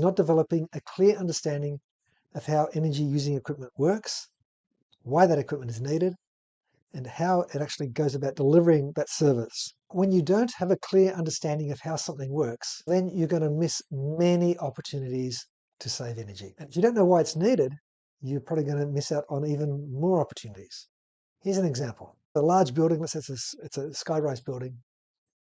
not developing a clear understanding of how energy using equipment works, why that equipment is needed, and how it actually goes about delivering that service. When you don't have a clear understanding of how something works, then you're going to miss many opportunities to save energy. And if you don't know why it's needed, you're probably going to miss out on even more opportunities. Here's an example. A large building, let's say it's a sky-rise building,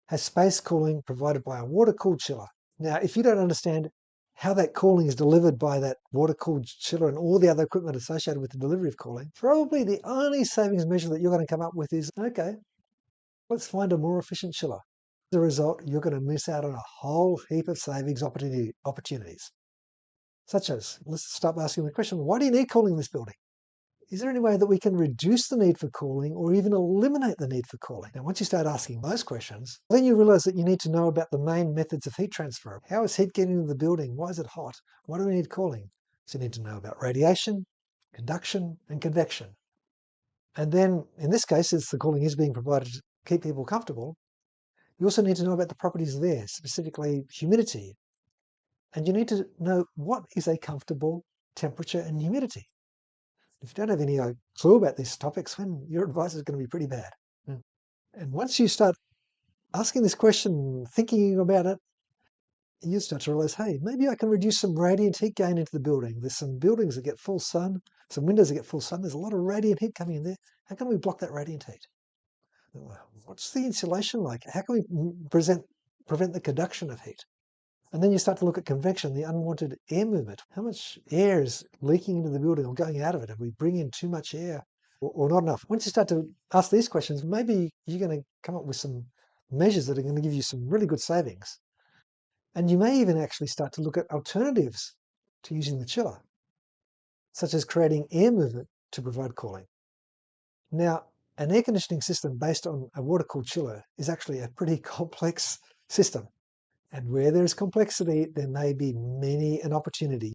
has space cooling provided by a water-cooled chiller. Now, if you don't understand how that cooling is delivered by that water-cooled chiller and all the other equipment associated with the delivery of cooling, probably the only savings measure that you're going to come up with is, okay, let's find a more efficient chiller. As a result, you're going to miss out on a whole heap of savings opportunities. Such as, let's start asking the question, why do you need cooling in this building? Is there any way that we can reduce the need for cooling or even eliminate the need for cooling? Now, once you start asking those questions, then you realize that you need to know about the main methods of heat transfer. How is heat getting into the building? Why is it hot? Why do we need cooling? So you need to know about radiation, conduction, and convection. And then, in this case, since the cooling is being provided to keep people comfortable, you also need to know about the properties of air, specifically humidity. And you need to know what is a comfortable temperature and humidity. If you don't have any clue about these topics, then your advice is going to be pretty bad. And once you start asking this question, thinking about it, you start to realize, hey, maybe I can reduce some radiant heat gain into the building. There's some buildings that get full sun, some windows that get full sun. There's a lot of radiant heat coming in there. How can we block that radiant heat? What's the insulation like? How can we prevent the conduction of heat? And then you start to look at convection, the unwanted air movement. How much air is leaking into the building or going out of it? If we bring in too much air or not enough? Once you start to ask these questions, maybe you're going to come up with some measures that are going to give you some really good savings. And you may even actually start to look at alternatives to using the chiller, such as creating air movement to provide cooling. Now, an air conditioning system based on a water-cooled chiller is actually a pretty complex system. And where there's complexity, there may be many an opportunity.